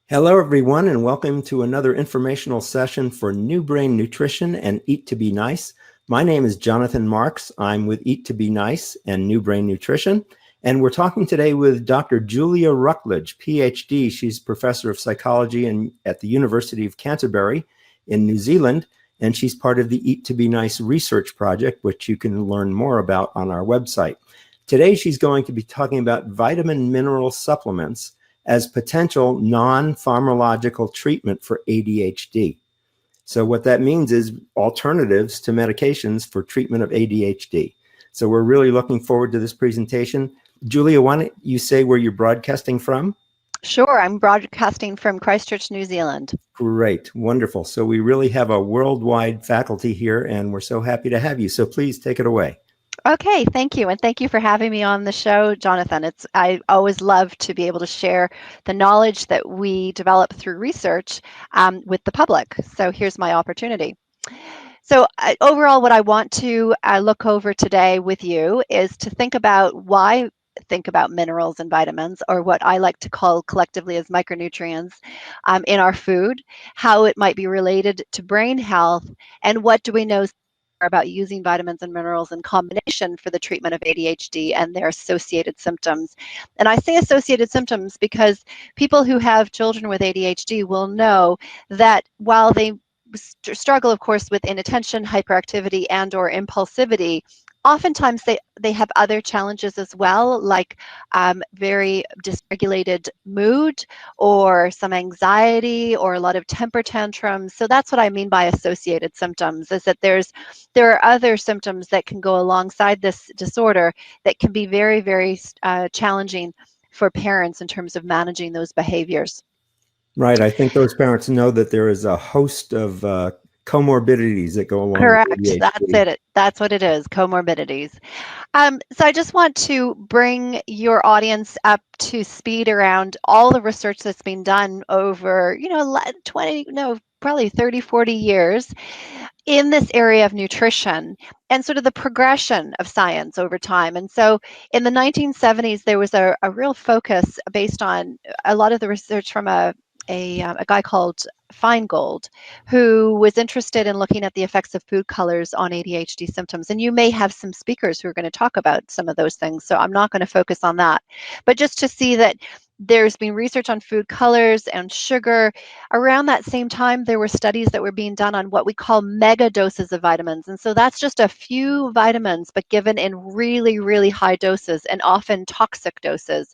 Hello, everyone, and welcome to another informational session for New Brain Nutrition and Eat to Be Nice. My name is Jonathan Marks. I'm with Eat to Be Nice and New Brain Nutrition, and we're talking today with Dr. Julia Rucklidge, PhD. She's professor of psychology at the University of Canterbury in New Zealand, and she's part of the Eat to Be Nice research project, which you can learn more about on our website. Today, she's going to be talking about vitamin mineral supplements as potential non-pharmacological treatment for ADHD. So what that means is alternatives to medications for treatment of ADHD. So we're really looking forward to this presentation. Julia, why don't you say where you're broadcasting from? Sure, I'm broadcasting from Christchurch, New Zealand. Great, wonderful. So we really have a worldwide faculty here, and we're so happy to have you. So please take it away. Okay, thank you. And thank you for having me on the show, Jonathan. I always love to be able to share the knowledge that we develop through research with the public. So here's my opportunity. So overall, what I want to look over today with you is to think about why think about minerals and vitamins, or what I like to call collectively as micronutrients in our food, how it might be related to brain health, and what do we know about using vitamins and minerals in combination for the treatment of ADHD and their associated symptoms. And I say associated symptoms because people who have children with ADHD will know that while they struggle, of course, with inattention, hyperactivity, and or impulsivity, oftentimes they have other challenges as well, like very dysregulated mood or some anxiety or a lot of temper tantrums. So that's what I mean by associated symptoms, is that there are other symptoms that can go alongside this disorder that can be very, very challenging for parents in terms of managing those behaviors. Right. I think those parents know that there is a host of comorbidities that go along Correct. with ADHD. That's it. That's what it is, comorbidities. So I just want to bring your audience up to speed around all the research that's been done over, 20, no, probably 30, 40 years in this area of nutrition and sort of the progression of science over time. And so in the 1970s, there was a real focus based on a lot of the research from a guy called Feingold, who was interested in looking at the effects of food colors on ADHD symptoms. And you may have some speakers who are going to talk about some of those things, so I'm not going to focus on that. But just to see that there's been research on food colors and sugar. Around that same time, there were studies that were being done on what we call mega doses of vitamins. And so that's just a few vitamins, but given in really, really high doses and often toxic doses.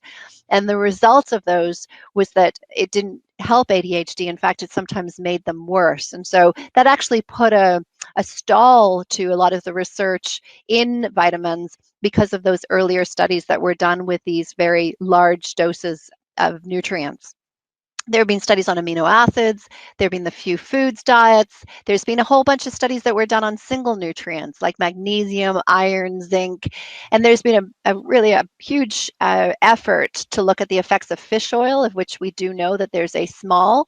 And the result of those was that it didn't help ADHD. In fact, it sometimes made them worse. And so that actually put a stall to a lot of the research in vitamins because of those earlier studies that were done with these very large doses of nutrients. There have been studies on amino acids, there have been the few foods diets, there's been a whole bunch of studies that were done on single nutrients like magnesium, iron, zinc, and there's been a huge effort to look at the effects of fish oil, of which we do know that there's a small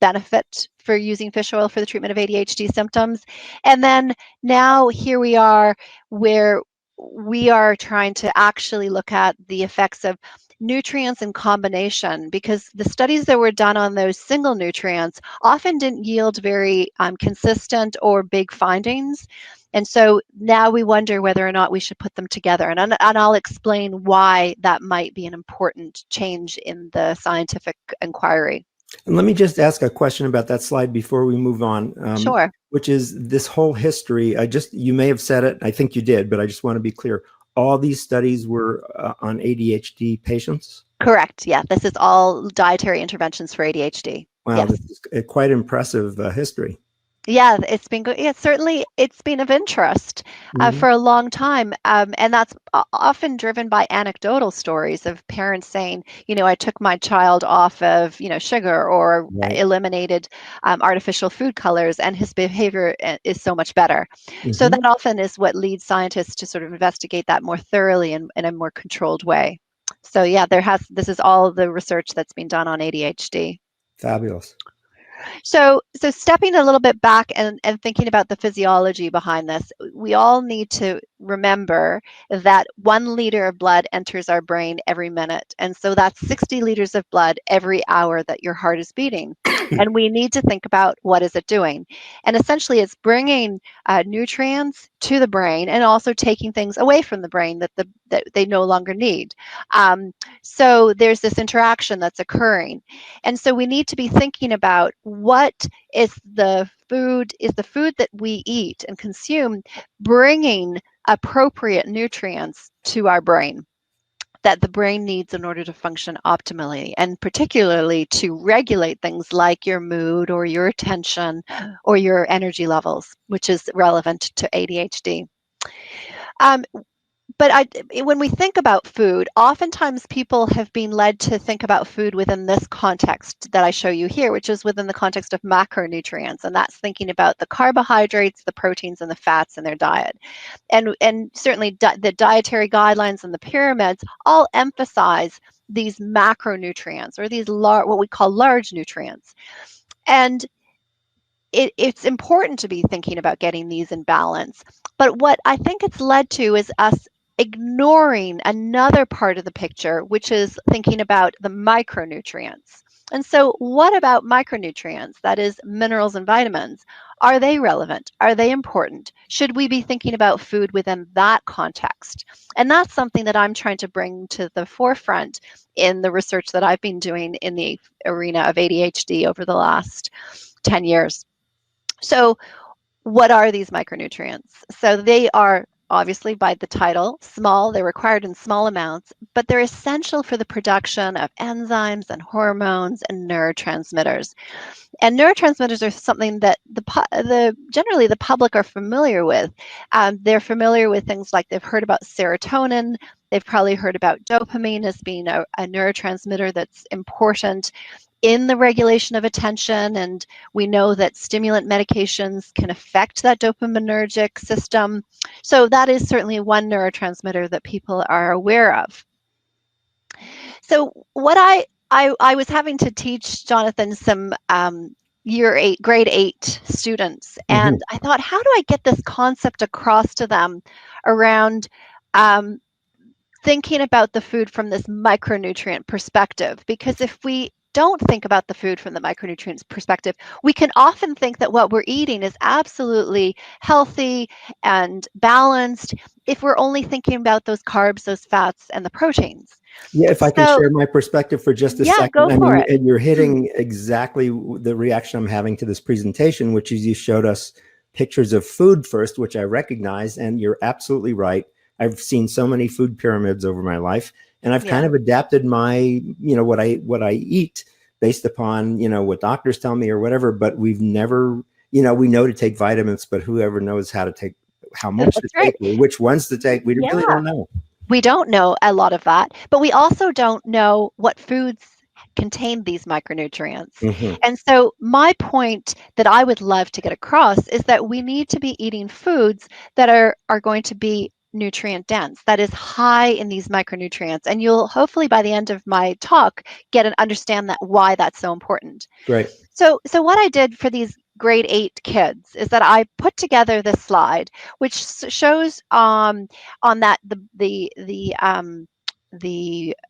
benefit for using fish oil for the treatment of ADHD symptoms. And then now here we are where we are trying to actually look at the effects of nutrients in combination, because the studies that were done on those single nutrients often didn't yield very consistent or big findings. And so now we wonder whether or not we should put them together. And I'll explain why that might be an important change in the scientific inquiry. And let me just ask a question about that slide before we move on. Sure. Which is this whole history. You may have said it, I think you did, but I just want to be clear. All these studies were on ADHD patients? Correct. Yeah, this is all dietary interventions for ADHD. Wow, yes. This is a quite impressive history. Yeah, it's been good. Yeah, certainly it's been of interest for a long time. And that's often driven by anecdotal stories of parents saying, I took my child off of, sugar or eliminated artificial food colors, and his behavior is so much better. So that often is what leads scientists to sort of investigate that more thoroughly and in a more controlled way. So yeah, this is all the research that's been done on ADHD. Fabulous. So stepping a little bit back and thinking about the physiology behind this, we all need to remember that 1 liter of blood enters our brain every minute. And so that's 60 liters of blood every hour that your heart is beating. And we need to think about what is it doing. And essentially it's bringing nutrients to the brain and also taking things away from the brain that they no longer need. So there's this interaction that's occurring. And so we need to be thinking about what is the food that we eat and consume bringing appropriate nutrients to our brain that the brain needs in order to function optimally, and particularly to regulate things like your mood or your attention or your energy levels, which is relevant to ADHD. But when we think about food, oftentimes people have been led to think about food within this context that I show you here, which is within the context of macronutrients, and that's thinking about the carbohydrates, the proteins, and the fats in their diet. And certainly the dietary guidelines and the pyramids all emphasize these macronutrients, or these what we call large nutrients. And it's important to be thinking about getting these in balance. But what I think it's led to is us ignoring another part of the picture, which is thinking about the micronutrients. And so what about micronutrients, that is minerals and vitamins? Are they relevant? Are they important? Should we be thinking about food within that context? And that's something that I'm trying to bring to the forefront in the research that I've been doing in the arena of ADHD over the last 10 years. So what are these micronutrients? So they are, obviously by the title, small. They're required in small amounts, but they're essential for the production of enzymes and hormones and neurotransmitters. And neurotransmitters are something that generally the public are familiar with. They're familiar with things like they've heard about serotonin. They've probably heard about dopamine as being a neurotransmitter that's important in the regulation of attention, and we know that stimulant medications can affect that dopaminergic system. So that is certainly one neurotransmitter that people are aware of. So what I was having to teach Jonathan some grade 8 students, and I thought, how do I get this concept across to them around thinking about the food from this micronutrient perspective? Because if we don't think about the food from the micronutrients perspective, we can often think that what we're eating is absolutely healthy and balanced if we're only thinking about those carbs, those fats, and the proteins. Yeah, if I can share my perspective for just a second. Go for it. And you're hitting exactly the reaction I'm having to this presentation, which is you showed us pictures of food first, which I recognize, and you're absolutely right. I've seen so many food pyramids over my life, and I've kind of adapted my, what I eat based upon, what doctors tell me or whatever, but we've never, we know to take vitamins, but whoever knows how much to take, or which ones to take, we really don't know. We don't know a lot of that, but we also don't know what foods contain these micronutrients. And so my point that I would love to get across is that we need to be eating foods that are going to be nutrient dense, that is high in these micronutrients. And you'll hopefully by the end of my talk understand why that's so important. Great. So what I did for these grade 8 kids is that I put together this slide, which shows on that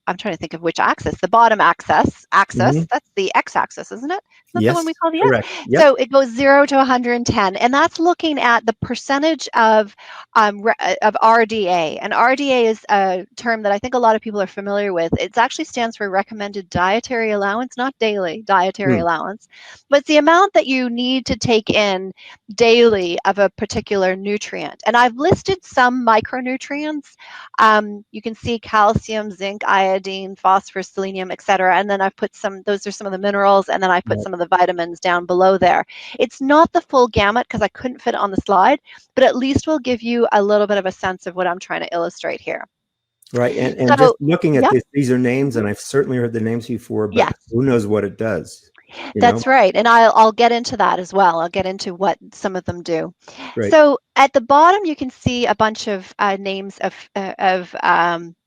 I'm trying to think of which axis, the bottom axis, that's the x-axis, isn't it? Isn't that the one we call the correct. X? Yep. So it goes 0 to 110, and that's looking at the percentage of RDA. And RDA is a term that I think a lot of people are familiar with. It actually stands for recommended dietary allowance, not daily dietary allowance, but it's the amount that you need to take in daily of a particular nutrient. And I've listed some micronutrients. You can see calcium, zinc, iodine, phosphorus, selenium, etc. And then I've put those are some of the minerals, and then I put some of the vitamins down below there. It's not the full gamut because I couldn't fit it on the slide, but at least will give you a little bit of a sense of what I'm trying to illustrate here. Right. And so, just looking at these are names, and I've certainly heard the names before, but who knows what it does. That's right. And I'll get into that as well. I'll get into what some of them do. Right. So at the bottom, you can see a bunch of names of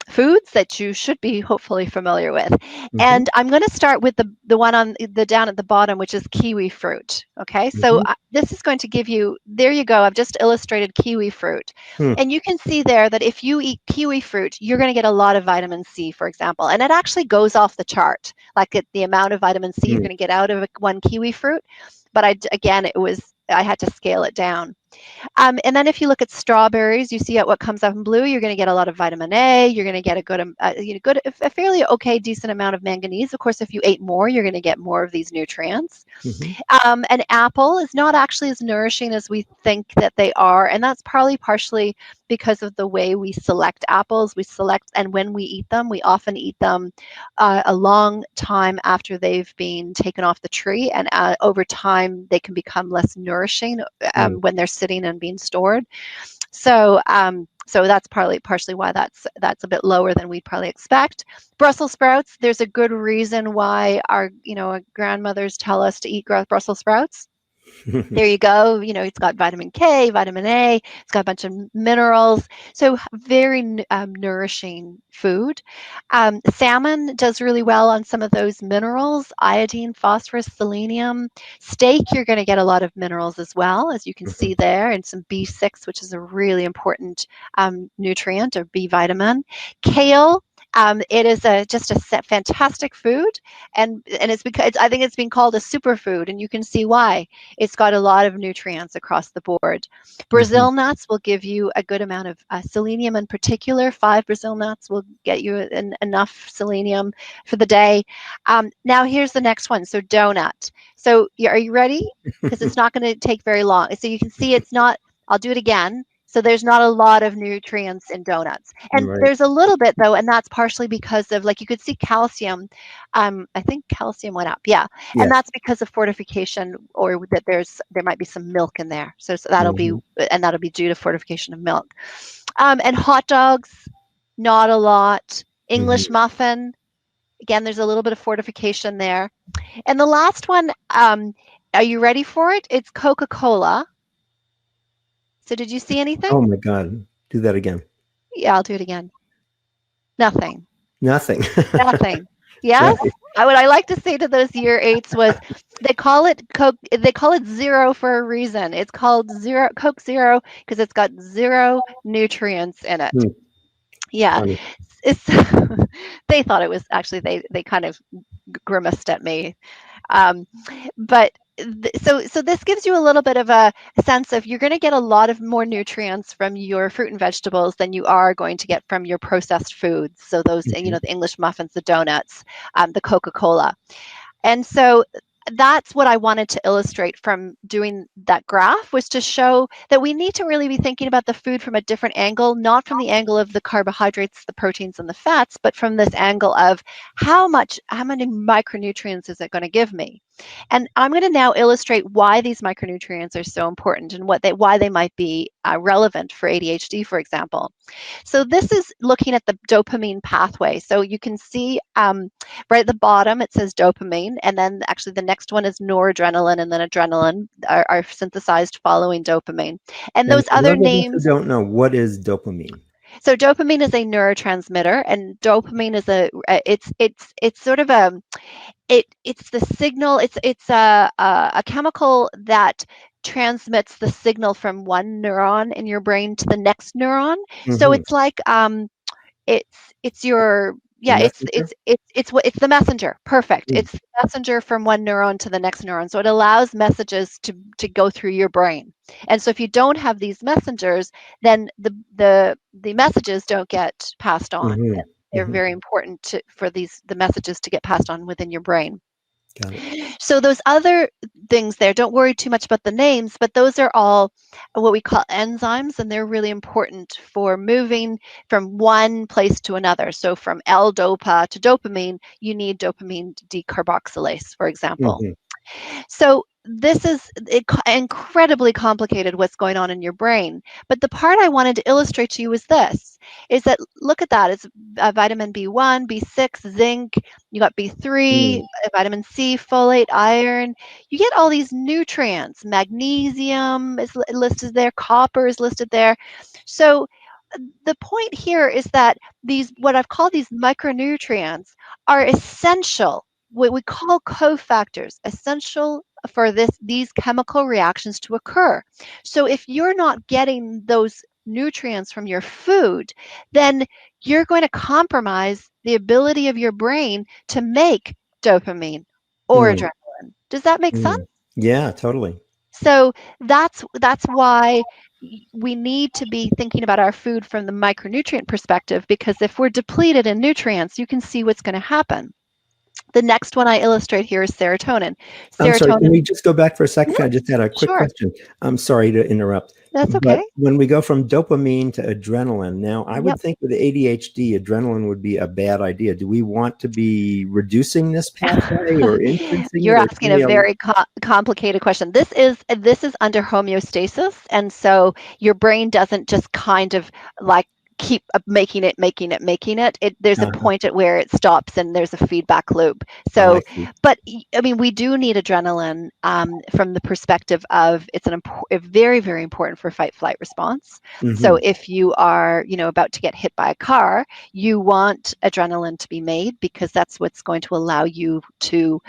foods that you should be hopefully familiar with. Mm-hmm. And I'm going to start with the one on the down at the bottom, which is kiwi fruit. Okay, so Mm-hmm. this is going to give you, there you go, I've just illustrated kiwi fruit. Hmm. And you can see there that if you eat kiwi fruit, you're going to get a lot of vitamin C, for example. And it actually goes off the chart, like the amount of vitamin C you're Hmm. going to get out of one kiwi fruit. But again, I had to scale it down. And then if you look at strawberries, you see at what comes up in blue, you're going to get a lot of vitamin A. You're going to get a a fairly okay, decent amount of manganese. Of course, if you ate more, you're going to get more of these nutrients. Mm-hmm. An apple is not actually as nourishing as we think that they are, and that's probably partially because of the way we select apples. And when we eat them, we often eat them a long time after they've been taken off the tree, and over time they can become less nourishing Hmm. when they're sitting and being stored. So that's partially why that's a bit lower than we'd probably expect. Brussels sprouts, there's a good reason why our grandmothers tell us to eat Brussels sprouts. There you go. It's got vitamin K, vitamin A. It's got a bunch of minerals. So very nourishing food. Salmon does really well on some of those minerals: iodine, phosphorus, selenium. Steak, you're going to get a lot of minerals as well, as you can see there, and some B6, which is a really important nutrient, or B vitamin. Kale. It is just a fantastic food, and it's because I think it's been called a superfood, and you can see why. It's got a lot of nutrients across the board. Mm-hmm. Brazil nuts will give you a good amount of selenium in particular. 5 Brazil nuts will get you enough selenium for the day. Now here's the next one. So donut. So are you ready? Because it's not going to take very long. So you can see it's not, I'll do it again. So there's not a lot of nutrients in donuts. And Right. there's a little bit though, and that's partially because of, like, you could see calcium. I think calcium went up. Yeah. And Yes. that's because of fortification, or that there might be some milk in there. So that'll be, Mm-hmm. and that'll be due to fortification of milk. And hot dogs, not a lot. Mm-hmm. English muffin, again, there's a little bit of fortification there. And the last one, are you ready for it? It's Coca-Cola. So did you see anything? Oh my God. Do that again. Yeah, I'll do it again. Nothing. Nothing. Nothing. Yes? Right. What I like to say to those year eights was, they call it Coke, they call it zero for a reason. It's called Coke Zero because it's got zero nutrients in it. Hmm. Yeah. Funny. It's they thought it was, actually, they kind of grimaced at me. Um, but so this gives you a little bit of a sense of, you're going to get a lot of more nutrients from your fruit and vegetables than you are going to get from your processed foods. So those, Mm-hmm. the English muffins, the donuts, the Coca-Cola. And so that's what I wanted to illustrate from doing that graph, was to show that we need to really be thinking about the food from a different angle, not from the angle of the carbohydrates, the proteins, and the fats, but from this angle of how many micronutrients is it going to give me? And I'm going to now illustrate why these micronutrients are so important, and why they might be relevant for ADHD, for example. So this is looking at the dopamine pathway. So you can see right at the bottom, it says dopamine, and then actually the next one is noradrenaline, and then adrenaline are synthesized following dopamine. And And those for other those of us who names, don't know, what is dopamine? so dopamine is a neurotransmitter, and dopamine is it's sort of it's the signal. It's a chemical that transmits the signal from one neuron in your brain to the next neuron. So Mm-hmm. it's like it's your, The yeah, messenger? it's the messenger. Perfect. Mm. It's the messenger from one neuron to the next neuron. So it allows messages to go through your brain. And so if you don't have these messengers, then the messages don't get passed on. Mm-hmm. They're Mm-hmm. very important for the messages to get passed on within your brain. Got it. So those other things there, don't worry too much about the names, but those are all what we call enzymes, and they're really important for moving from one place to another. So from L-DOPA to dopamine, you need dopamine decarboxylase, for example. Mm-hmm. So this is incredibly complicated, what's going on in your brain. But the part I wanted to illustrate to you is this, is that, look at that. It's vitamin B1, B6, zinc, you got B3, Mm. vitamin C, folate, iron. You get all these nutrients. Magnesium is listed there, copper is listed there. So the point here is that these, what I've called these micronutrients, are essential, what we call cofactors, essential for these chemical reactions to occur. So if you're not getting those nutrients from your food, then you're going to compromise the ability of your brain to make dopamine or Mm, adrenaline. Does that make sense? mm. Yeah, totally. So that's why we need to be thinking about our food from the micronutrient perspective, because if we're depleted in nutrients, you can see what's going to happen. The next one I illustrate here is serotonin. I'm sorry, can Serotonin, we just go back for a second? yeah, I just had a quick sure. question. I'm sorry to interrupt, That's but okay. when we go from dopamine to adrenaline, now I would Yep. think with ADHD, adrenaline would be a bad idea. Do we want to be reducing this pathway or increasing You're it, or asking can a we? very complicated question. This is under homeostasis, and so your brain doesn't just kind of like keep making it. There's a Uh-huh. point at where it stops, and there's a feedback loop. Oh, I So, see. but I mean, we do need adrenaline from the perspective of it's very, very important for fight flight response. So Hmm. if you are, about to get hit by a car, you want adrenaline to be made, because that's what's going to allow you to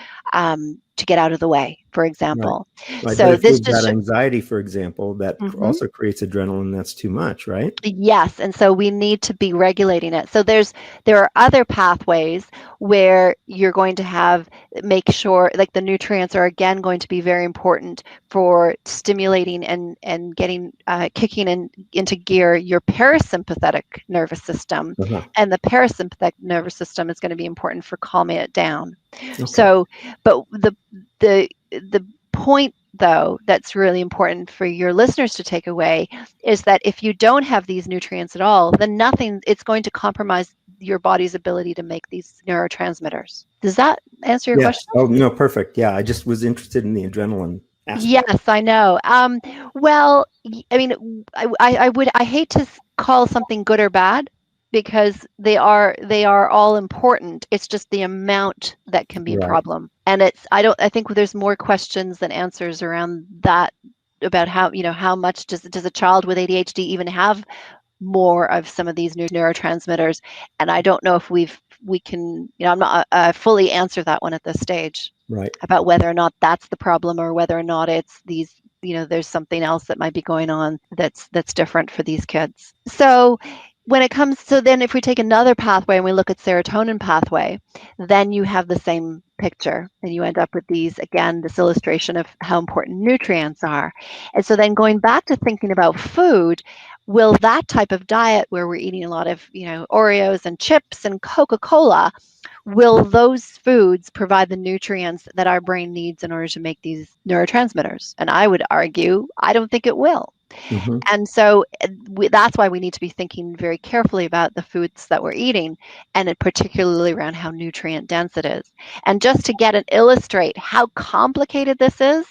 get out of the way, for Right. example. Right. But So if this we've just got anxiety, for example, that Mhm. also creates adrenaline that's too much, right? Yes, and so we need to be regulating it. So there are other pathways where you're going to make sure, like, the nutrients are again going to be very important for stimulating and getting kicking into gear your parasympathetic nervous system, Uh-huh. and the parasympathetic nervous system is going to be important for calming it down. Okay. So, but the point, though, that's really important for your listeners to take away is that if you don't have these nutrients at all, then it's going to compromise your body's ability to make these neurotransmitters. Does that answer your Yes. question? Oh, no, perfect. Yeah, I just was interested in the adrenaline aspect. Yes, I know. Well, I mean, I hate to call something good or bad, because they are all important. It's just the amount that can be a Right. problem. And I think there's more questions than answers around that, about how much does a child with ADHD even have more of some of these new neurotransmitters. And I don't know if we can, I'm not fully answer that one at this stage, Right. about whether or not that's the problem, or whether or not it's these, there's something else that might be going on that's different for these kids. So then if we take another pathway and we look at serotonin pathway, then you have the same picture, and you end up with this illustration of how important nutrients are. And so then, going back to thinking about food, will that type of diet where we're eating a lot of, Oreos and chips and Coca-Cola, will those foods provide the nutrients that our brain needs in order to make these neurotransmitters? And I would argue, I don't think it will. Hmm. And so that's why we need to be thinking very carefully about the foods that we're eating, and particularly around how nutrient dense it is. And just to illustrate how complicated this is,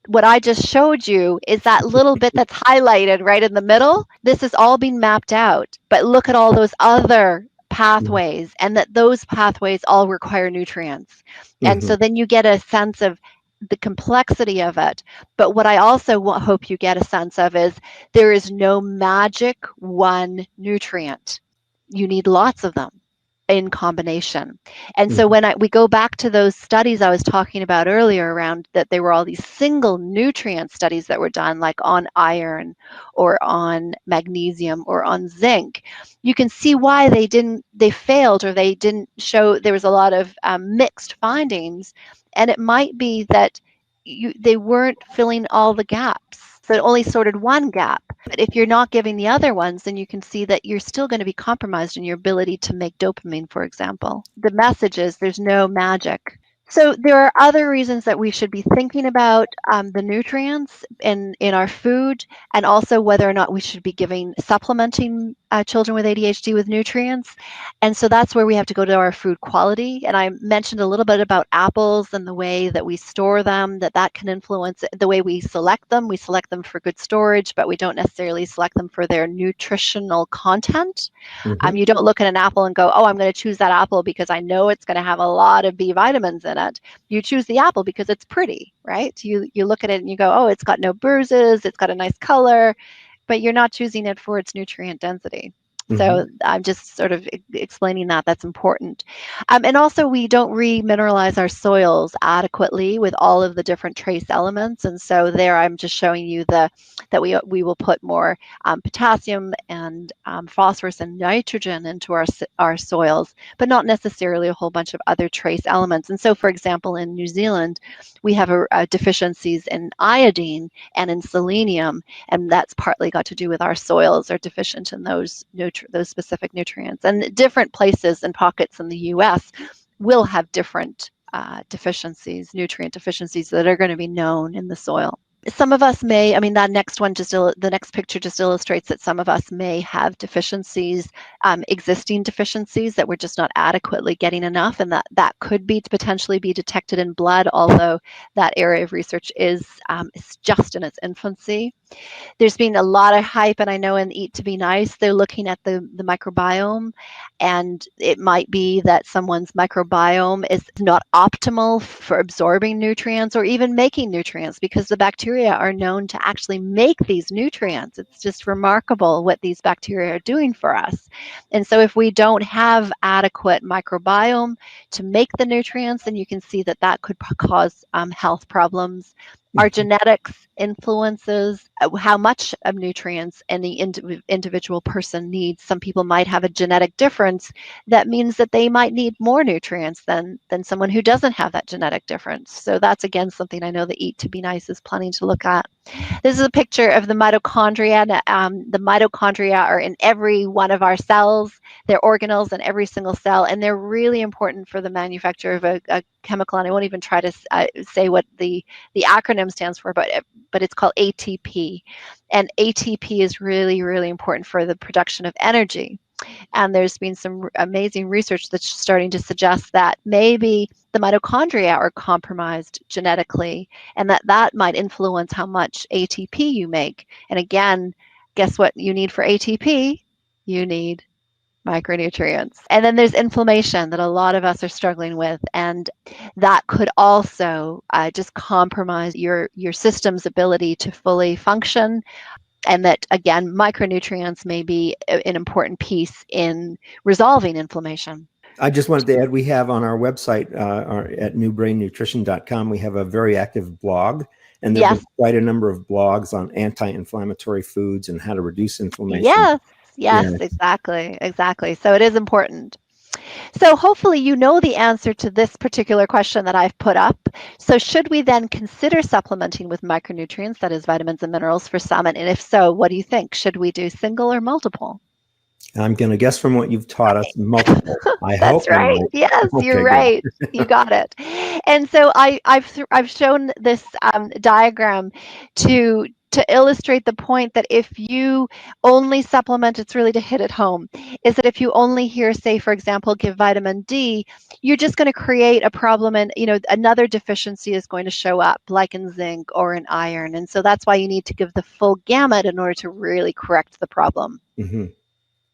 what I just showed you is that little bit that's highlighted right in the middle. This has all been mapped out, but look at all those other pathways, and that those pathways all require nutrients. And Hmm. so then you get a sense of the complexity of it. But what I also hope you get a sense of is there is no magic one nutrient. You need lots of them in combination. And so Hmm. when we go back to those studies I was talking about earlier, around that there were all these single nutrient studies that were done, like on iron or on magnesium or on zinc, you can see why they failed, or they didn't show. There was a lot of mixed findings, and it might be that they weren't filling all the gaps. So it only sorted one gap. But if you're not giving the other ones, then you can see that you're still going to be compromised in your ability to make dopamine, for example. The message is there's no magic. So there are other reasons that we should be thinking about the nutrients in our food, and also whether or not we should be supplementing children with ADHD with nutrients. And so that's where we have to go to our food quality. And I mentioned a little bit about apples and the way that we store them, that can influence the way we select them. We select them for good storage, but we don't necessarily select them for their nutritional content. Hmm. You don't look at an apple and go, oh, I'm going to choose that apple because I know it's going to have a lot of B vitamins in it. You choose the apple because it's pretty, right? You look at it and you go, oh, it's got no bruises, it's got a nice color. but you're not choosing it for its nutrient density. Mm-hmm. So I'm just sort of explaining that. That's important. And also, we don't remineralize our soils adequately with all of the different trace elements. And so there I'm just showing you that we will put more potassium and phosphorus and nitrogen into our soils, but not necessarily a whole bunch of other trace elements. And so, for example, in New Zealand, we have deficiencies in iodine and in selenium, and that's partly got to do with our soils are deficient in those specific nutrients. And different places and pockets in the U.S. will have different nutrient deficiencies that are going to be known in the soil. Some of us may, that next one the next picture just illustrates that some of us may have deficiencies, existing deficiencies that we're just not adequately getting enough, and that could be potentially be detected in blood, although that area of research is just in its infancy. There's been a lot of hype, and I know in Eat to Be Nice, they're looking at the microbiome, and it might be that someone's microbiome is not optimal for absorbing nutrients or even making nutrients, because the bacteria are known to actually make these nutrients. It's just remarkable what these bacteria are doing for us. And so if we don't have adequate microbiome to make the nutrients, then you can see that could cause health problems. Our genetics influences how much of nutrients any individual person needs. Some people might have a genetic difference that means that they might need more nutrients than someone who doesn't have that genetic difference. So that's, again, something I know that Eat to Be Nice is planning to look at. This is a picture of the mitochondria. The mitochondria are in every one of our cells. They're organelles in every single cell, and they're really important for the manufacture of a chemical. And I won't even try to say what the acronym stands for, but it's called ATP. And ATP is really, really important for the production of energy. And there's been some amazing research that's starting to suggest that maybe the mitochondria are compromised genetically, and that might influence how much ATP you make. And again, guess what you need for ATP? You need micronutrients. And then there's inflammation that a lot of us are struggling with, and that could also just compromise your system's ability to fully function. And that, again, micronutrients may be an important piece in resolving inflammation. I just wanted to add, we have on our website at newbrainnutrition.com, we have a very active blog, and there's Yes. quite a number of blogs on anti-inflammatory foods and how to reduce inflammation. Yes, exactly. So it is important. So hopefully you know the answer to this particular question that I've put up. So should we then consider supplementing with micronutrients, that is vitamins and minerals, for salmon? And if so, what do you think? Should we do single or multiple? I'm going to guess from what you've taught us, multiple. I That's hope. right. Yes, okay, you're right. You got it. And so I've shown this diagram to illustrate the point that if you only supplement, it's really to hit it home, is that if you only here, say, for example, give vitamin D, you're just going to create a problem, and another deficiency is going to show up, like in zinc or in iron. And so that's why you need to give the full gamut in order to really correct the problem. Mm-hmm.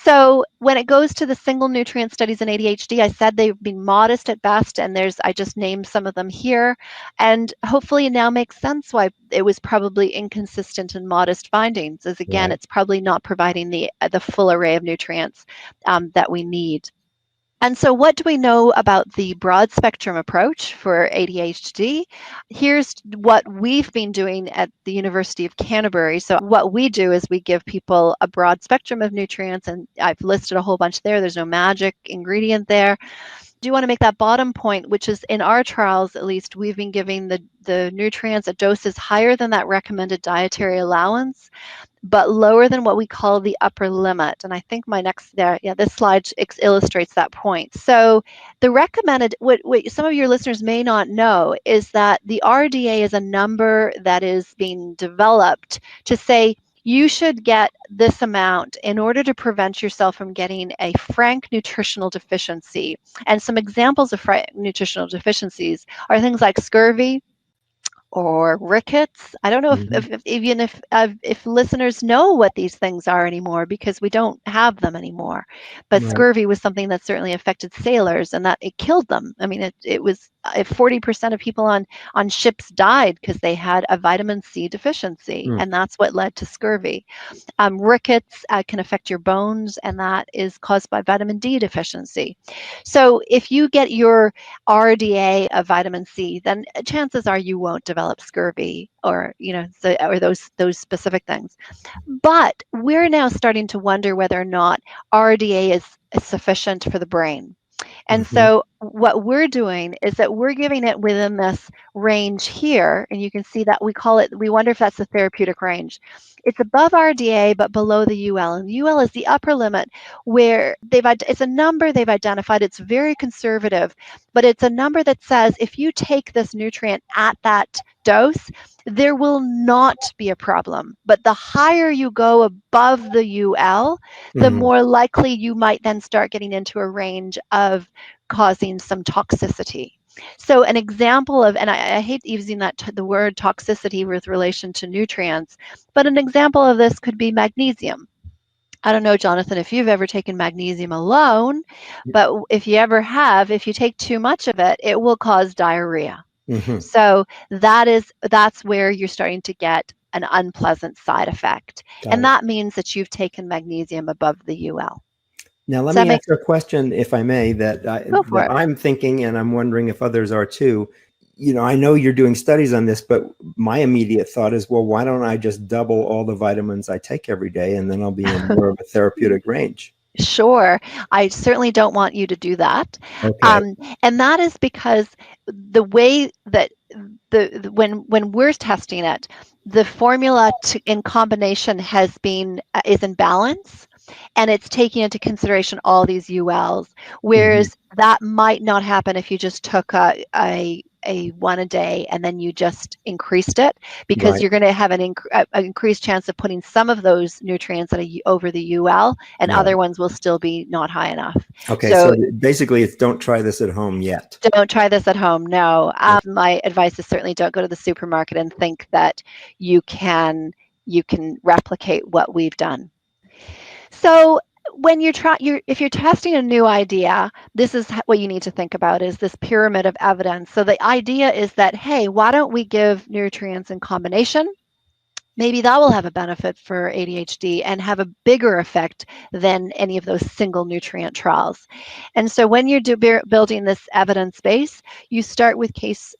So when it goes to the single nutrient studies in ADHD, I said they've been modest at best, and I just named some of them here. And hopefully it now makes sense why it was probably inconsistent and modest findings, as again, It's probably not providing the full array of nutrients that we need. And so what do we know about the broad spectrum approach for ADHD? Here's what we've been doing at the University of Canterbury. So what we do is we give people a broad spectrum of nutrients, and I've listed a whole bunch there. There's no magic ingredient there. Do you want to make that bottom point, which is in our trials, at least, we've been giving the nutrients at doses higher than that recommended dietary allowance, but lower than what we call the upper limit. And I think this slide illustrates that point. So the recommended, what some of your listeners may not know, is that the RDA is a number that is being developed to say, you should get this amount in order to prevent yourself from getting a frank nutritional deficiency. And some examples of frank nutritional deficiencies are things like scurvy or rickets. I don't know if listeners know what these things are anymore, because we don't have them anymore. But scurvy was something that certainly affected sailors, and that it killed them. I mean, it was if 40% of people on ships died because they had a vitamin C deficiency, and that's what led to scurvy. Rickets can affect your bones, and that is caused by vitamin D deficiency. So if you get your RDA of vitamin C, then chances are you won't develop scurvy or, or those specific things. But we're now starting to wonder whether or not RDA is sufficient for the brain. And so what we're doing is that we're giving it within this range here, and you can see that we wonder if that's the therapeutic range. It's above RDA, but below the UL. And UL is the upper limit where it's a number they've identified. It's very conservative, but it's a number that says if you take this nutrient at that dose, there will not be a problem. But the higher you go above the UL, the more likely you might then start getting into a range of causing some toxicity. So an example of, and I hate using the word toxicity with relation to nutrients, but an example of this could be magnesium. I don't know, Jonathan, if you've ever taken magnesium alone, but if you take too much of it, it will cause diarrhea. So that's where you're starting to get an unpleasant side effect. And that means that you've taken magnesium above the UL. Now, let me ask you a question, if I may, that I'm thinking, and I'm wondering if others are too. I know you're doing studies on this, but my immediate thought is, well, why don't I just double all the vitamins I take every day, and then I'll be in more of a therapeutic range? Sure. I certainly don't want you to do that. Okay. And that is because the way that when we're testing it, the formula in combination is in balance, and it's taking into consideration all these ULs, whereas that might not happen if you just took a one a day and then you just increased it, because you're going to have an increased chance of putting some of those nutrients over the UL, and other ones will still be not high enough. Okay, so basically it's don't try this at home yet. Don't try this at home, no. My advice is certainly don't go to the supermarket and think that you can replicate what we've done. So when if you're testing a new idea, this is what you need to think about, is this pyramid of evidence. So the idea is that, hey, why don't we give nutrients in combination? Maybe that will have a benefit for ADHD and have a bigger effect than any of those single nutrient trials. And so when you're building this evidence base, you start with case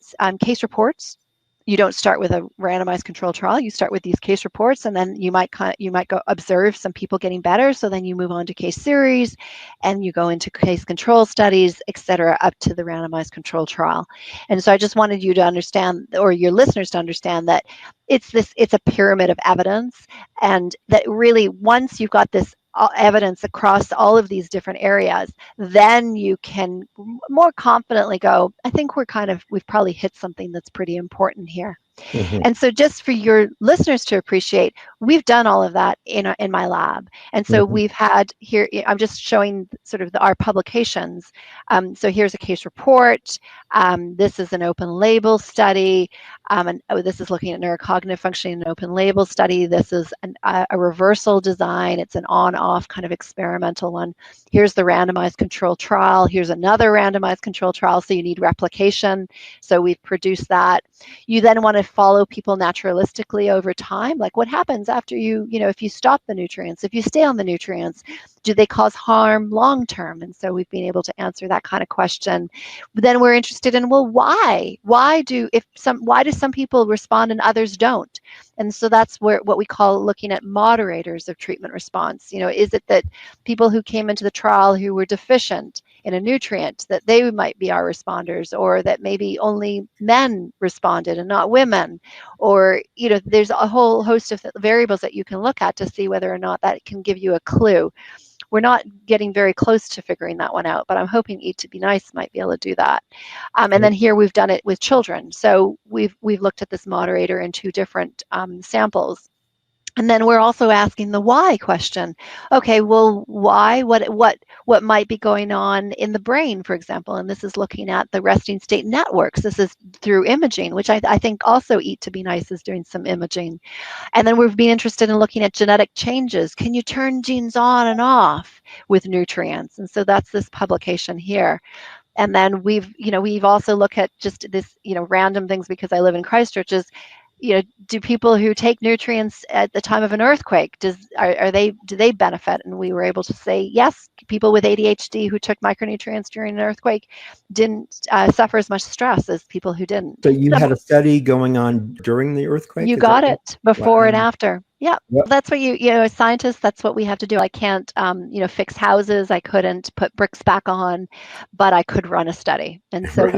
reports. You don't start with a randomized control trial. You start with these case reports, and then you might go observe some people getting better. So then you move on to case series, and you go into case control studies, et cetera, up to the randomized control trial. And so I just wanted you to understand, or your listeners to understand, that it's a pyramid of evidence, and that really once you've got this evidence across all of these different areas, then you can more confidently go, I think we've probably hit something that's pretty important here. And so just for your listeners to appreciate, we've done all of that in my lab. And so we've had here, I'm just showing sort of our publications. So here's a case report. This is an open label study. And this is looking at neurocognitive functioning in an open label study. This is a reversal design. It's an on-off kind of experimental one. Here's the randomized control trial. Here's another randomized control trial. So you need replication. So we've produced that. You then want to follow people naturalistically over time. Like what happens after if you stop the nutrients, if you stay on the nutrients, do they cause harm long term? And so we've been able to answer that kind of question. Then we're interested in, well, why? Why do some people respond and others don't? And so that's what we call looking at moderators of treatment response. Is it that people who came into the trial who were deficient in a nutrient, that they might be our responders, or that maybe only men responded and not women, or there's a whole host of variables that you can look at to see whether or not that can give you a clue. We're not getting very close to figuring that one out, but I'm hoping Eat to Be Nice might be able to do that. And then here we've done it with children. So we've looked at this moderator in 2 different samples. And then we're also asking the why question. Okay, well, why? What might be going on in the brain, for example? And this is looking at the resting state networks. This is through imaging, which I think also Eat to Be Nice is doing some imaging. And then we've been interested in looking at genetic changes. Can you turn genes on and off with nutrients? And so that's this publication here. And then we've also looked at just this, random things because I live in Christchurch is, do people who take nutrients at the time of an earthquake, do they benefit? And we were able to say, yes, people with ADHD who took micronutrients during an earthquake didn't suffer as much stress as people who didn't. So you had a study going on during the earthquake? You Is that got right? it, before and Wow. after. Yeah, What? that's what as scientists, that's what we have to do. I can't, fix houses. I couldn't put bricks back on, but I could run a study. And so Right.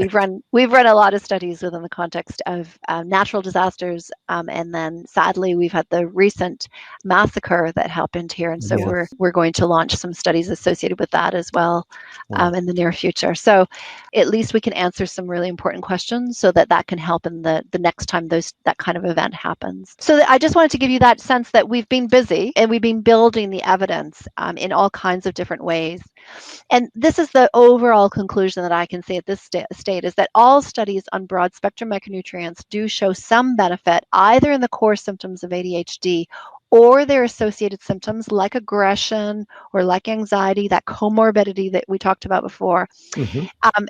we've run a lot of studies within the context of natural disasters. And then sadly, we've had the recent massacre that happened here. And so Yes. we're going to launch some studies associated with that as well Wow. in the near future. So at least we can answer some really important questions so that can help in the next time that kind of event happens. So I just wanted to give you that sense that we've been busy and we've been building the evidence in all kinds of different ways. And this is the overall conclusion that I can say at this state is that all studies on broad spectrum micronutrients do show some benefit either in the core symptoms of ADHD or their associated symptoms like aggression or like anxiety, that comorbidity that we talked about before. Mm-hmm.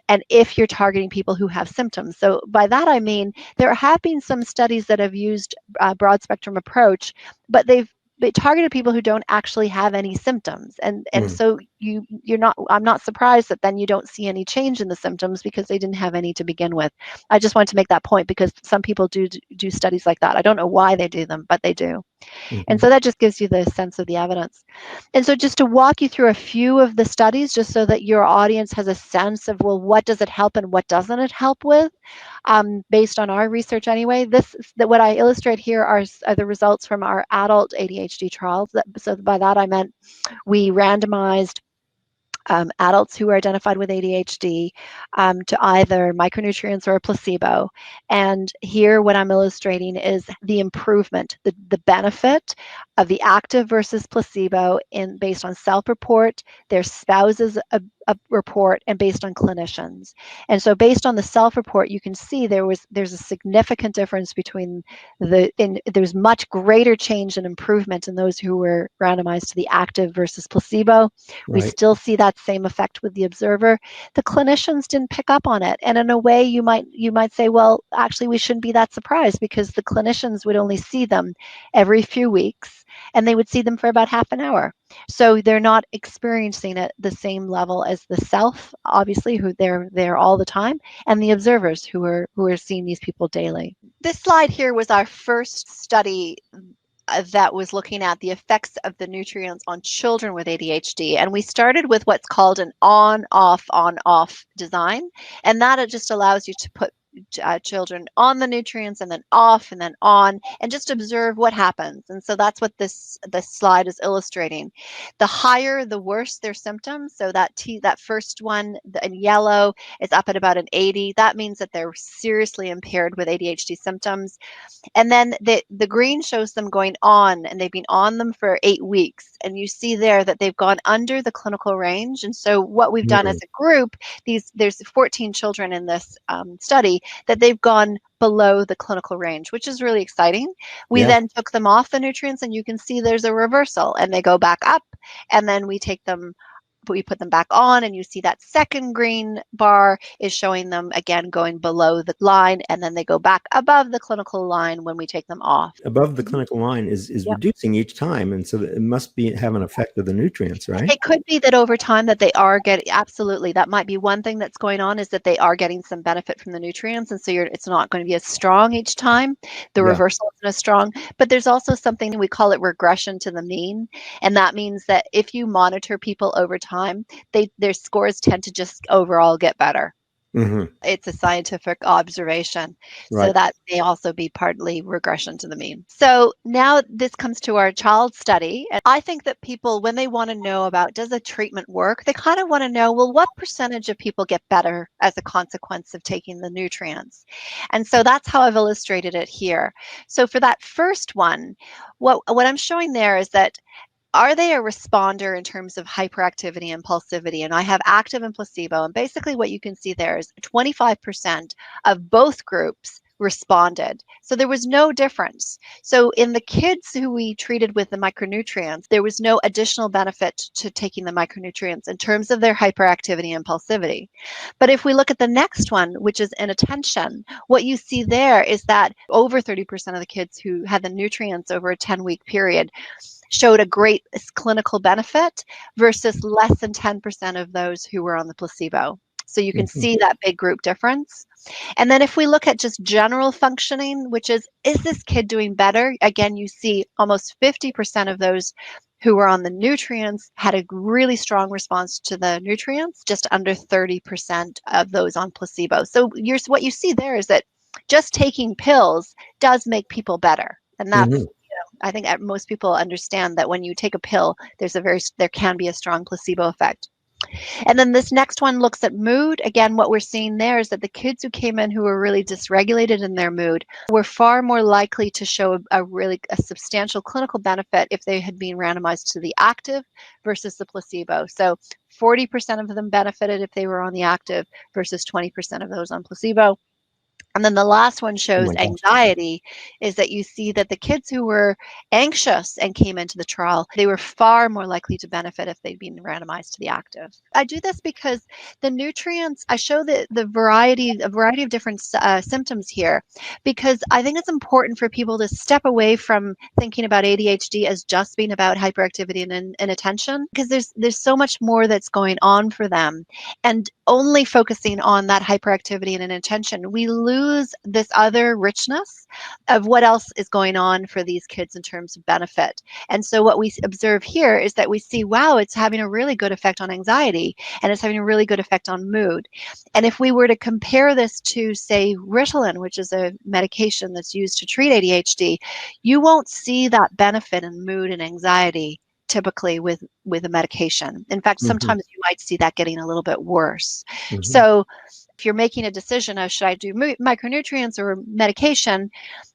And if you're targeting people who have symptoms. So by that, I mean, there have been some studies that have used a broad spectrum approach, but they've targeted people who don't actually have any symptoms. And so I'm not surprised that then you don't see any change in the symptoms because they didn't have any to begin with. I just wanted to make that point because some people do studies like that. I don't know why they do them, but they do. Mm-hmm. And so that just gives you the sense of the evidence. And so just to walk you through a few of the studies, just so that your audience has a sense of, well, what does it help and what doesn't it help with? Based on our research anyway, what I illustrate here are the results from our adult ADHD trials. So by that I meant we randomized adults who were identified with ADHD to either micronutrients or a placebo. And here what I'm illustrating is the improvement, the benefit of the active versus placebo based on self-report, their spouses a report, and based on clinicians. And so based on the self-report, you can see there's a significant difference between there's much greater change and improvement in those who were randomized to the active versus placebo. We Right. still see that same effect with the observer. The clinicians didn't pick up on it. And in a way, you might say, well, actually, we shouldn't be that surprised because the clinicians would only see them every few weeks, and they would see them for about half an hour. So they're not experiencing it the same level as the self, obviously, who they're there all the time, and the observers who are seeing these people daily. This slide here was our first study that was looking at the effects of the nutrients on children with ADHD. And we started with what's called an on-off design. And that it just allows you to put children on the nutrients and then off and then on and just observe what happens. And so that's what this slide is illustrating. The higher, the worse their symptoms. So that first one in yellow is up at about an 80. That means that they're seriously impaired with ADHD symptoms. And then the green shows them going on, and they've been on them for 8 weeks. And you see there that they've gone under the clinical range. And so what we've done as a group, there's 14 children in this study, that they've gone below the clinical range, which is really exciting. We then took them off the nutrients, and you can see there's a reversal, and they go back up. And then we put them back on, and you see that second green bar is showing them again going below the line, and then they go back above the clinical line when we take them off. Above the clinical line is reducing each time, and so it must have an effect of the nutrients, right? It could be that over time that they are getting, absolutely, that might be one thing that's going on, is that they are getting some benefit from the nutrients, and so it's not going to be as strong each time. The reversal isn't as strong, but there's also something, we call it regression to the mean, and that means that if you monitor people over time, their scores tend to just overall get better. Mm-hmm. It's a scientific observation. Right. So that may also be partly regression to the mean. So now this comes to our child study. And I think that people, when they want to know about, does a treatment work, they kind of want to know, well, what percentage of people get better as a consequence of taking the nutrients? And so that's how I've illustrated it here. So for that first one, what I'm showing there is that, are they a responder in terms of hyperactivity and impulsivity? And I have active and placebo. And basically what you can see there is 25% of both groups responded. So there was no difference. So in the kids who we treated with the micronutrients, there was no additional benefit to taking the micronutrients in terms of their hyperactivity and impulsivity. But if we look at the next one, which is inattention, what you see there is that over 30% of the kids who had the nutrients over a 10-week period showed a great clinical benefit versus less than 10% of those who were on the placebo. So you can see that big group difference. And then if we look at just general functioning, which is this kid doing better? Again, you see almost 50% of those who were on the nutrients had a really strong response to the nutrients, just under 30% of those on placebo. So what you see there is that just taking pills does make people better. And that's, I think most people understand that when you take a pill, there can be a strong placebo effect. And then this next one looks at mood. Again, what we're seeing there is that the kids who came in who were really dysregulated in their mood were far more likely to show a substantial clinical benefit if they had been randomized to the active versus the placebo. So 40% of them benefited if they were on the active versus 20% of those on placebo. And then the last one shows anxiety, is that you see that the kids who were anxious and came into the trial, they were far more likely to benefit if they'd been randomized to the active. I do this because the nutrients, I show a variety of different symptoms here, because I think it's important for people to step away from thinking about ADHD as just being about hyperactivity and inattention, because there's so much more that's going on for them. And only focusing on that hyperactivity and inattention, we lose this other richness of what else is going on for these kids in terms of benefit. And so what we observe here is that we see, wow, it's having a really good effect on anxiety, and it's having a really good effect on mood. And if we were to compare this to, say, Ritalin, which is a medication that's used to treat ADHD, you won't see that benefit in mood and anxiety typically with a medication. In fact, sometimes you might see that getting a little bit worse. So if you're making a decision of should I do micronutrients or medication,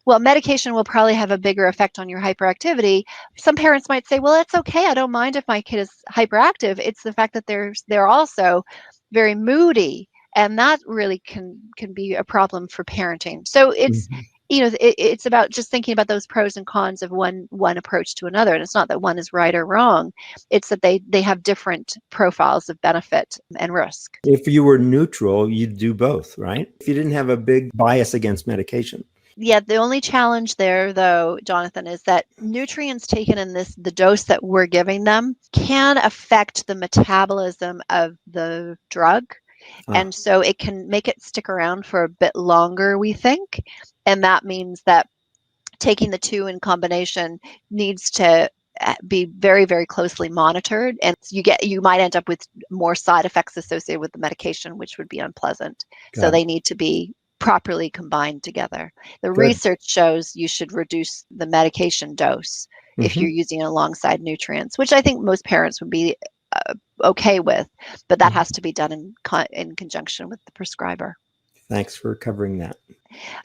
well, medication will probably have a bigger effect on your hyperactivity. Some parents might say, well, it's okay. I don't mind if my kid is hyperactive. It's the fact that they're also very moody, and that really can be a problem for parenting. So it's it's about just thinking about those pros and cons of one approach to another. And it's not that one is right or wrong. It's that they have different profiles of benefit and risk. If you were neutral, you'd do both, right? If you didn't have a big bias against medication. Yeah, the only challenge there, though, Jonathan, is that nutrients taken in the dose that we're giving them can affect the metabolism of the drug. And so it can make it stick around for a bit longer, we think. And that means that taking the two in combination needs to be very, very closely monitored. And you might end up with more side effects associated with the medication, which would be unpleasant. So they need to be properly combined together. The research shows you should reduce the medication dose if you're using it alongside nutrients, which I think most parents would be okay with, but that has to be done in conjunction with the prescriber. Thanks for covering that.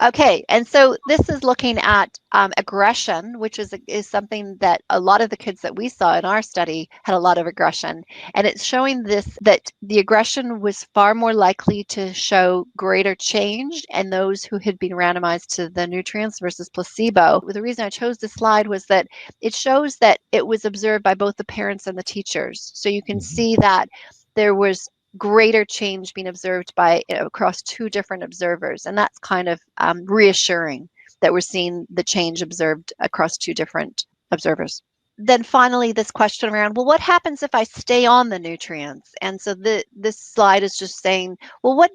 Okay, and so this is looking at aggression, which is something that a lot of the kids that we saw in our study had a lot of aggression, and it's showing that the aggression was far more likely to show greater change in those who had been randomized to the nutrients versus placebo. The reason I chose this slide was that it shows that it was observed by both the parents and the teachers. So you can see that there was greater change being observed across two different observers, and that's kind of reassuring that we're seeing the change observed across two different observers. Then finally, this question around, well, what happens if I stay on the nutrients? And so this slide is just saying, well,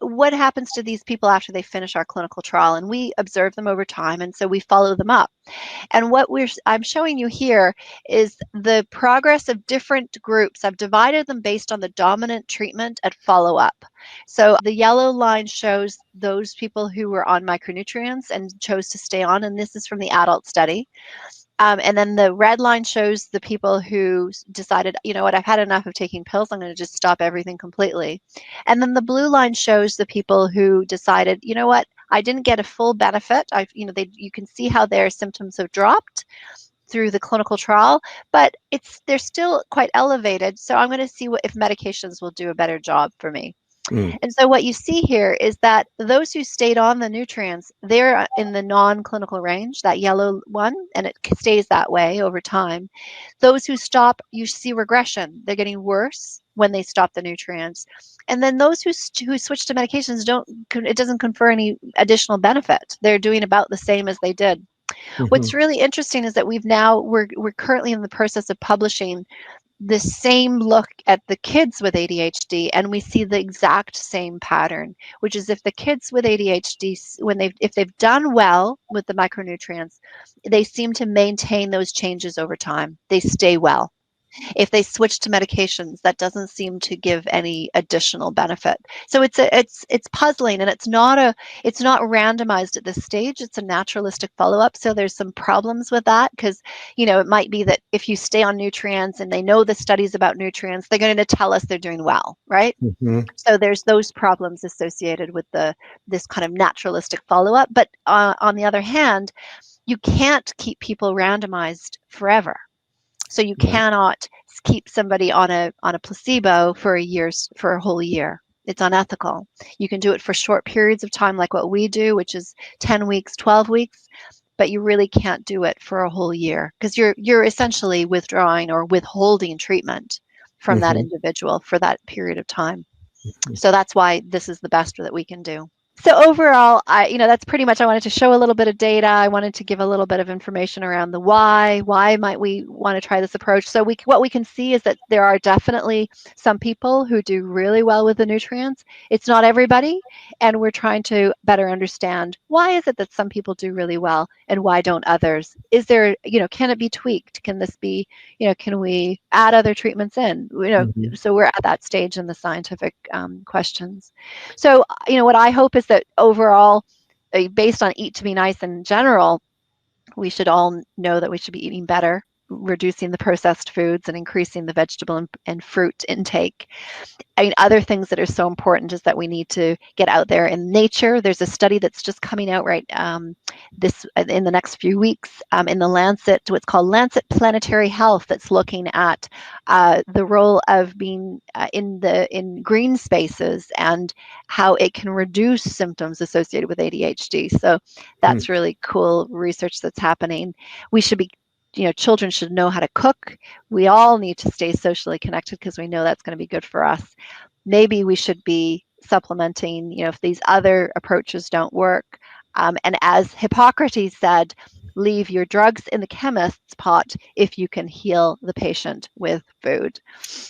what happens to these people after they finish our clinical trial? And we observe them over time, and so we follow them up. And what I'm showing you here is the progress of different groups. I've divided them based on the dominant treatment at follow-up. So the yellow line shows those people who were on micronutrients and chose to stay on, and this is from the adult study. And then the red line shows the people who decided, you know what, I've had enough of taking pills. I'm going to just stop everything completely. And then the blue line shows the people who decided, you know what, I didn't get a full benefit. You can see how their symptoms have dropped through the clinical trial, but they're still quite elevated. So I'm going to see if medications will do a better job for me. Mm. And so what you see here is that those who stayed on the nutrients, they're in the non-clinical range, that yellow one, and it stays that way over time. Those who stop, you see regression. They're getting worse when they stop the nutrients. And then those who switch to medications, it doesn't confer any additional benefit. They're doing about the same as they did. What's really interesting is that we're currently in the process of publishing the same look at the kids with ADHD, and we see the exact same pattern, which is if the kids with ADHD, if they've done well with the micronutrients, they seem to maintain those changes over time. They stay well. If they switch to medications, that doesn't seem to give any additional benefit. So it's puzzling, and it's not randomized at this stage. It's a naturalistic follow-up. So there's some problems with that, because it might be that if you stay on nutrients and they know the studies about nutrients, they're going to tell us they're doing well, right? So there's those problems associated with this kind of naturalistic follow-up. But on the other hand, you can't keep people randomized forever. So you cannot keep somebody on a placebo for a whole year. It's unethical. You can do it for short periods of time, like what we do, which is 10 weeks, 12 weeks, but you really can't do it for a whole year, because you're essentially withdrawing or withholding treatment from that individual for that period of time. So that's why this is the best that we can do. So overall, that's pretty much, I wanted to show a little bit of data. I wanted to give a little bit of information around the why might we want to try this approach. So what we can see is that there are definitely some people who do really well with the nutrients. It's not everybody, and we're trying to better understand why is it that some people do really well and why don't others? Is there, can it be tweaked? Can this be, can we add other treatments in? So we're at that stage in the scientific questions. So, what I hope is that overall, based on Eat to Be Nice in general, we should all know that we should be eating better, reducing the processed foods and increasing the vegetable and fruit intake. Other things that are so important is that we need to get out there in nature. There's a study that's just coming out in the next few weeks in the Lancet, what's called Lancet Planetary Health, that's looking at the role of being in green spaces and how it can reduce symptoms associated with ADHD. So that's really cool research that's happening. We should be children should know how to cook. We all need to stay socially connected because we know that's going to be good for us. Maybe we should be supplementing, if these other approaches don't work. And as Hippocrates said, leave your drugs in the chemist's pot if you can heal the patient with food.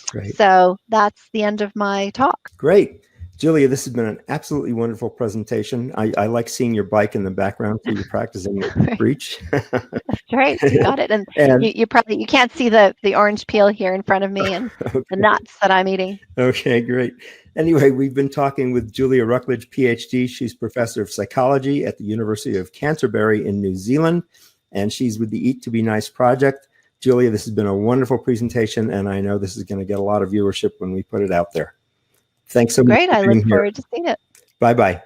Great. So that's the end of my talk. Great. Julia, this has been an absolutely wonderful presentation. I like seeing your bike in the background, so you're practicing what you preach. That's right, you got it. And you can't see the orange peel here in front of me and the nuts that I'm eating. Okay, great. Anyway, we've been talking with Julia Rucklidge PhD. She's professor of psychology at the University of Canterbury in New Zealand, and she's with the Eat to Be Nice project. Julia, this has been a wonderful presentation, and I know this is going to get a lot of viewership when we put it out there. Thanks so much. Great. I look forward to seeing it. Bye-bye.